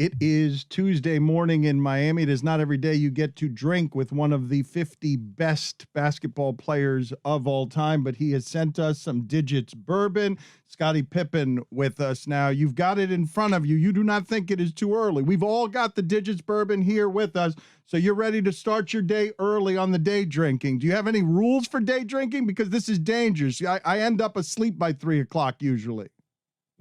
It is Tuesday morning in Miami. It is not every day you get to drink with one of the 50 best basketball players of all time, but he has sent us some Digits bourbon. Scottie Pippen with us now. You've got it in front of you. You do not think it is too early. We've all got the Digits bourbon here with us, so you're ready to start your day early on the day drinking. Do you have any rules for day drinking? Because this is dangerous. I end up asleep by 3 o'clock usually.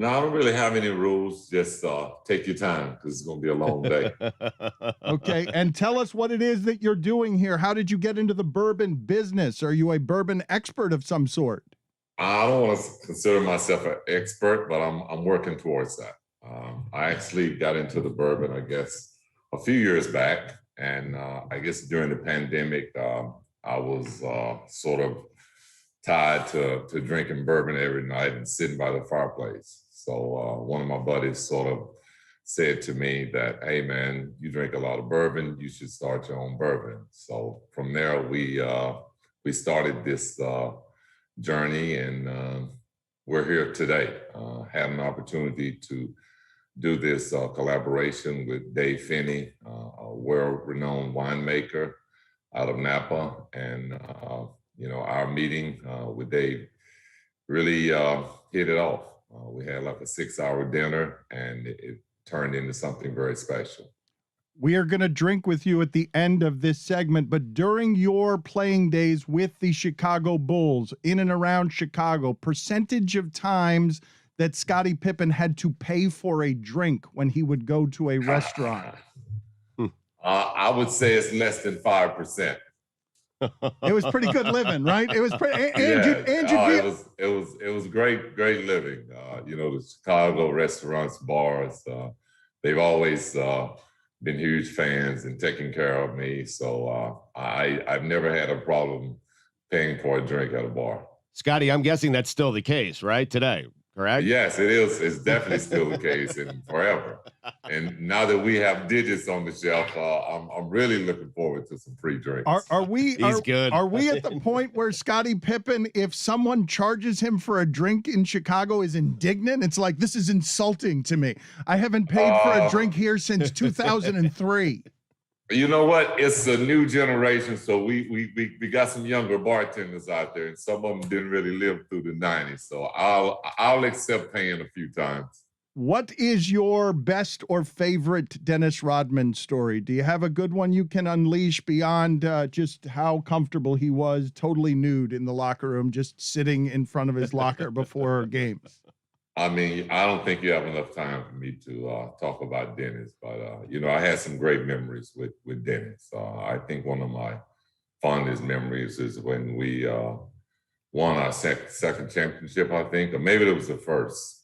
No, I don't really have any rules. Just take your time because it's going to be a long day. Okay, and tell us what it is that you're doing here. How did you get into the bourbon business? Are you a bourbon expert of some sort? I don't want to consider myself an expert, but I'm working towards that. I actually got into the bourbon, I guess, a few years back. And I guess during the pandemic, I was sort of tied to drinking bourbon every night and sitting by the fireplace. So one of my buddies sort of said to me that, hey, man, you drink a lot of bourbon. You should start your own bourbon. So from there, we started this journey, and we're here today. Had an opportunity to do this collaboration with Dave Finney, a world-renowned winemaker out of Napa. And, our meeting with Dave really hit it off. We had like a 6-hour dinner, and it turned into something very special. We are going to drink with you at the end of this segment, but during your playing days with the Chicago Bulls, in and around Chicago, percentage of times that Scottie Pippen had to pay for a drink when he would go to a restaurant? I would say it's less than 5%. It was pretty good living, right? It was pretty. It was great living. The Chicago restaurants, bars, they've always been huge fans and taking care of me. So I've never had a problem paying for a drink at a bar. Scottie, I'm guessing that's still the case, right? Today, correct? Yes, it is. It's definitely still the case, and forever. And now that we have Digits on the shelf, I'm really looking forward to some free drinks. He's good. Are we at the point where Scottie Pippen, if someone charges him for a drink in Chicago, is indignant? It's like, this is insulting to me. I haven't paid for a drink here since 2003. You know what? It's a new generation, so we got some younger bartenders out there, and some of them didn't really live through the 90s. So I'll accept paying a few times. What is your best or favorite Dennis Rodman story? Do you have a good one you can unleash beyond just how comfortable he was, totally nude in the locker room, just sitting in front of his locker before games? I mean, I don't think you have enough time for me to talk about Dennis, but I had some great memories with Dennis. I think one of my fondest memories is when we won our second championship, I think, or maybe it was the first.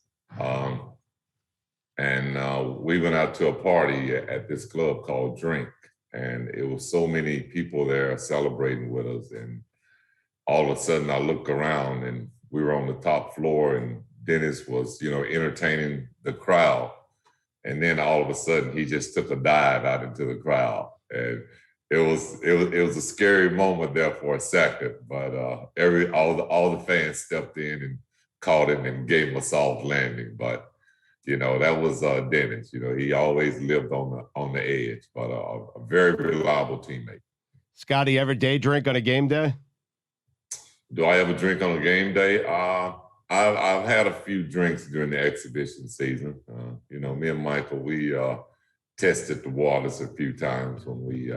And we went out to a party at this club called Drink, and it was so many people there celebrating with us. And all of a sudden, I look around, and we were on the top floor, and Dennis was, entertaining the crowd. And then all of a sudden he just took a dive out into the crowd. And it was a scary moment there for a second, but all the fans stepped in and caught him and gave him a soft landing. But, that was Dennis. He always lived on the edge, but a very reliable teammate. Scottie, ever day drink on a game day? Do I ever drink on a game day? I've had a few drinks during the exhibition season. Me and Michael, we tested the waters a few times when we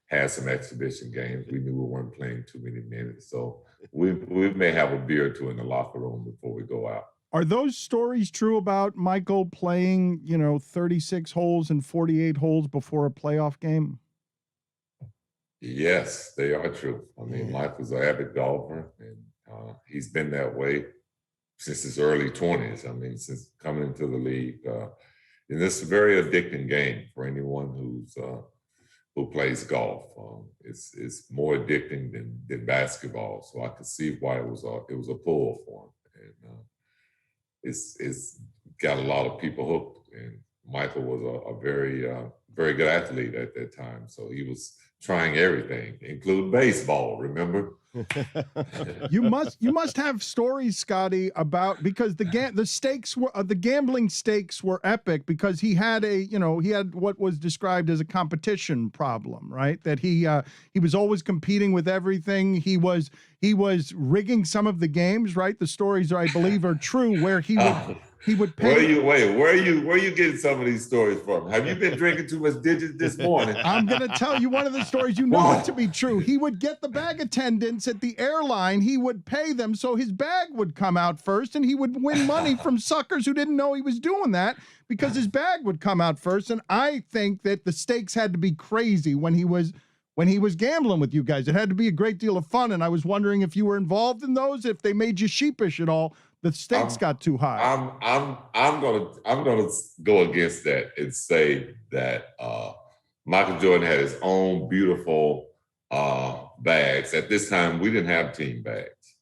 had some exhibition games. We knew we weren't playing too many minutes. So we may have a beer or two in the locker room before we go out. Are those stories true about Michael playing, 36 holes and 48 holes before a playoff game? Yes, they are true. I mean, Michael's an avid golfer, and he's been that way since his early 20s. I mean, since coming into the league. And it's a very addicting game for anyone who plays golf. It's more addicting than basketball. So I could see why it was a pull for him. And it's got a lot of people hooked. And Michael was a very very good athlete at that time. So he was trying everything, including baseball, remember? You must have stories, Scottie, about because the stakes were the gambling stakes were epic because he had what was described as a competition problem, right? That he was always competing with everything. He was rigging some of the games, right? The stories I believe are true where he would pay. Where are you getting some of these stories from? Have you been drinking too much digits this morning? I'm going to tell you one of the stories. You know it to be true. He would get the bag attendants at the airline. He would pay them so his bag would come out first, and he would win money from suckers who didn't know he was doing that because his bag would come out first. And I think that the stakes had to be crazy when he was gambling with you guys. It had to be a great deal of fun. And I was wondering if you were involved in those, if they made you sheepish at all. The stakes got too high. I'm gonna go against that and say that Michael Jordan had his own beautiful bags. At this time, we didn't have team bags.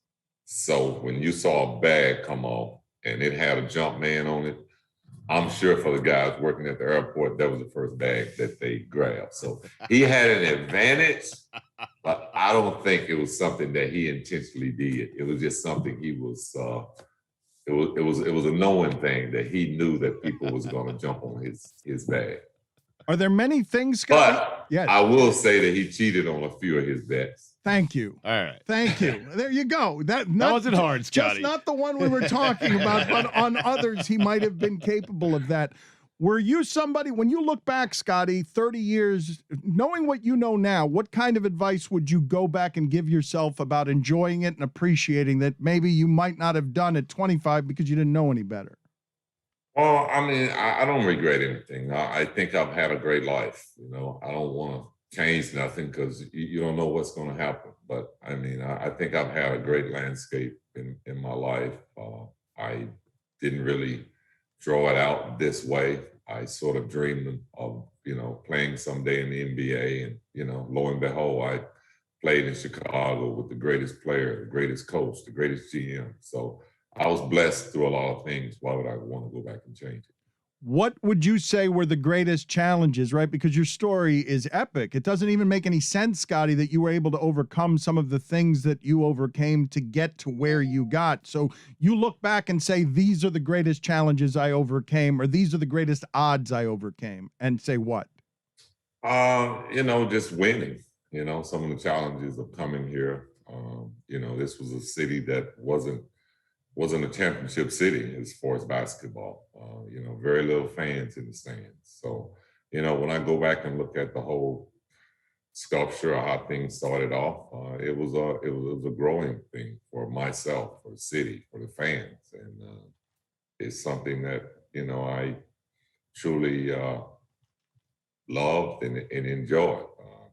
So when you saw a bag come off and it had a jump man on it, I'm sure for the guys working at the airport, that was the first bag that they grabbed. So he had an advantage, but I don't think it was something that he intentionally did. It was just something he was. It was a knowing thing that he knew that people was going to jump on his bag. Are there many things, Scott? But yes. I will say that he cheated on a few of his bets. Thank you. All right. Thank you. There you go. That wasn't hard, Scottie. Just not the one we were talking about, but on others, he might have been capable of that. Were you somebody, when you look back, Scottie, 30 years, knowing what you know now, what kind of advice would you go back and give yourself about enjoying it and appreciating that maybe you might not have done at 25 because you didn't know any better? Well, I mean, I don't regret anything. I think I've had a great life. You know, I don't want to change nothing because you don't know what's going to happen. But I mean, I think I've had a great landscape in my life. I didn't really draw it out this way. I sort of dreamed of, playing someday in the NBA. And, lo and behold, I played in Chicago with the greatest player, the greatest coach, the greatest GM. So I was blessed through a lot of things. Why would I want to go back and change it? What would you say were the greatest challenges, right? Because your story is epic. It doesn't even make any sense, Scottie, that you were able to overcome some of the things that you overcame to get to where you got. So you look back and say, these are the greatest challenges I overcame, or these are the greatest odds I overcame, and say what? Just winning, some of the challenges of coming here. This was a city that wasn't a championship city as far as basketball. Very little fans in the stands. So, when I go back and look at the whole sculpture of how things started off, it was a growing thing for myself, for the city, for the fans, and it's something that I truly loved and enjoyed.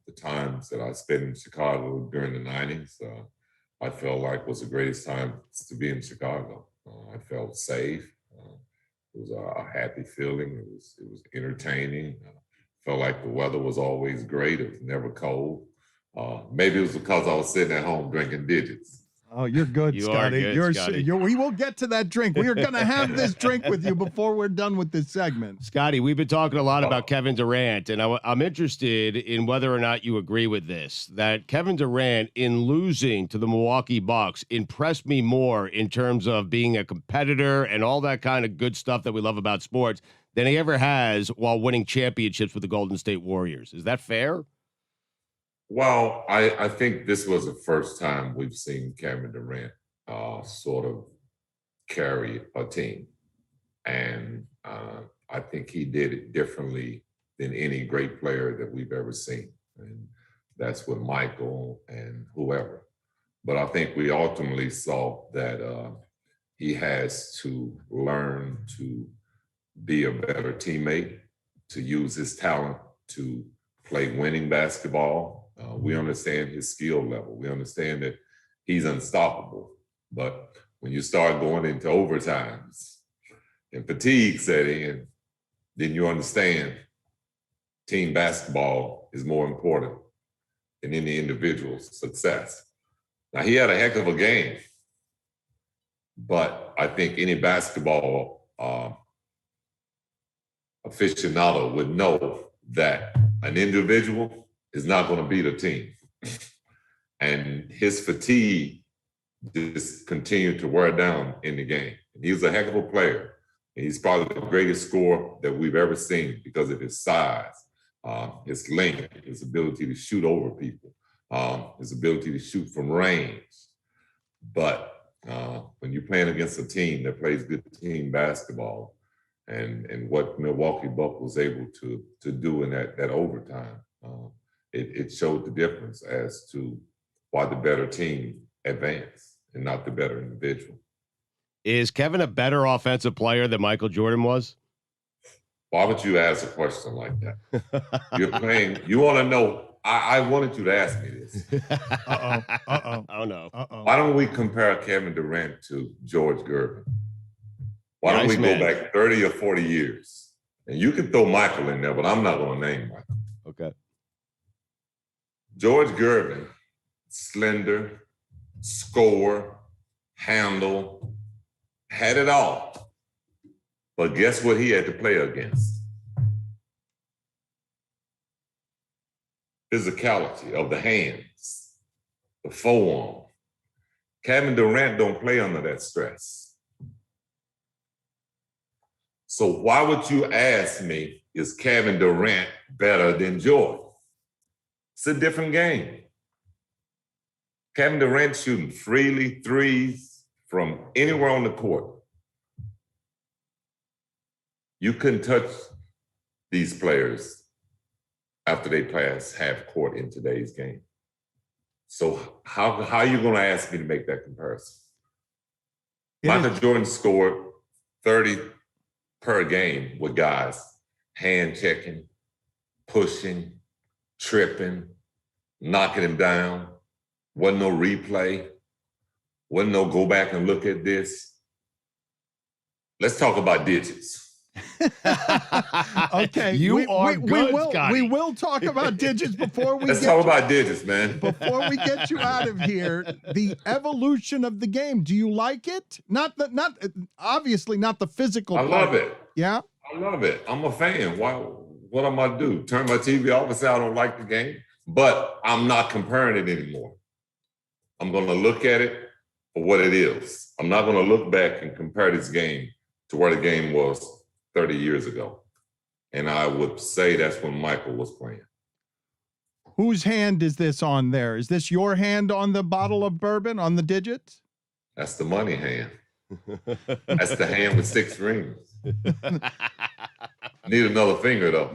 The times that I spent in Chicago during the '90s. I felt like was the greatest time to be in Chicago. I felt safe. It was a happy feeling. It was entertaining. Felt like the weather was always great. It was never cold. Maybe it was because I was sitting at home drinking digits. Oh, you're good, You Scottie. are good, Scottie. We will get to that drink. We are going to have this drink with you before we're done with this segment. Scottie, we've been talking a lot about Kevin Durant, and I'm interested in whether or not you agree with this, that Kevin Durant, in losing to the Milwaukee Bucks, impressed me more in terms of being a competitor and all that kind of good stuff that we love about sports than he ever has while winning championships with the Golden State Warriors. Is that fair? Well, I think this was the first time we've seen Kevin Durant sort of carry a team. And I think he did it differently than any great player that we've ever seen. And that's with Michael and whoever. But I think we ultimately saw that he has to learn to be a better teammate, to use his talent to play winning basketball. We understand his skill level. We understand that he's unstoppable. But when you start going into overtimes and fatigue setting in, then you understand team basketball is more important than any individual's success. Now, he had a heck of a game, but I think any basketball aficionado would know that an individual is not going to beat a team. And his fatigue just continued to wear down in the game. And he was a heck of a player. And he's probably the greatest scorer that we've ever seen because of his size, his length, his ability to shoot over people, his ability to shoot from range. But when you're playing against a team that plays good team basketball, and what Milwaukee Bucks was able to do in that overtime, it showed the difference as to why the better team advanced and not the better individual. Is Kevin a better offensive player than Michael Jordan was? Why would you ask a question like that? You're playing, you want to know, I wanted you to ask me this. Oh, no. Why don't we compare Kevin Durant to George Gervin? Why don't we go back 30 or 40 years? And you can throw Michael in there, but I'm not going to name Michael. Okay. George Gervin, slender, score, handle, had it all. But guess what he had to play against? Physicality of the hands, the forearm. Kevin Durant don't play under that stress. So why would you ask me, is Kevin Durant better than George? It's a different game. Kevin Durant shooting freely threes from anywhere on the court. You couldn't touch these players after they pass half court in today's game. So how are you going to ask me to make that comparison? Michael Jordan scored 30 per game with guys hand checking, pushing, tripping, knocking him down. Wasn't no replay. Wasn't no go back and look at this. Let's talk about digits. Okay, we will talk about digits before we Let's talk about digits, man. Before we get you out of here, the evolution of the game. Do you like it? Not obviously not the physical I part. love it. Yeah? I love it. I'm a fan. Why? What am I do? Turn my TV off and say I don't like the game? But I'm not comparing it anymore. I'm going to look at it for what it is. I'm not going to look back and compare this game to where the game was 30 years ago. And I would say that's when Michael was playing. Whose hand is this on there? Is this your hand on the bottle of bourbon, on the digits? That's the money hand. That's the hand with 6 rings. Need another finger, though.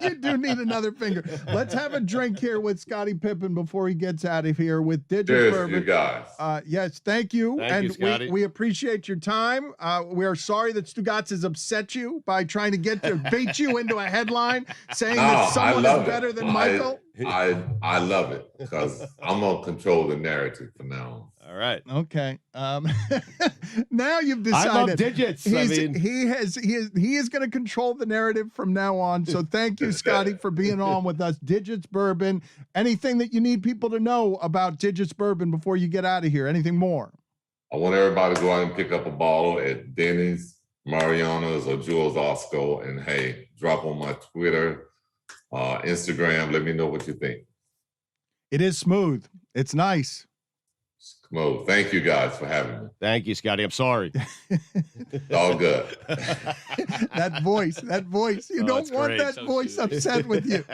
You do need another finger. Let's have a drink here with Scottie Pippen before he gets out of here with Digits Cheers, Bourbon. you guys. Yes, thank you. Thank you, Scottie. we appreciate your time. We are sorry that Stugotz has upset you by trying to bait you into a headline saying that someone is better than Michael. I love it because I'm going to control the narrative from now on. All right. Okay. Now you've decided. I love digits. He is going to control the narrative from now on. So thank you, Scottie, for being on with us. Digits Bourbon. Anything that you need people to know about Digits Bourbon before you get out of here? Anything more? I want everybody to go out and pick up a bottle at Denny's, Mariana's, or Jules Osco, and hey, drop on my Twitter, Instagram. Let me know what you think. It is smooth. It's nice. Well, thank you guys for having me. Thank you, Scottie. I'm sorry. It's all good. That voice. You don't want great. that So voice sweet. upset with you.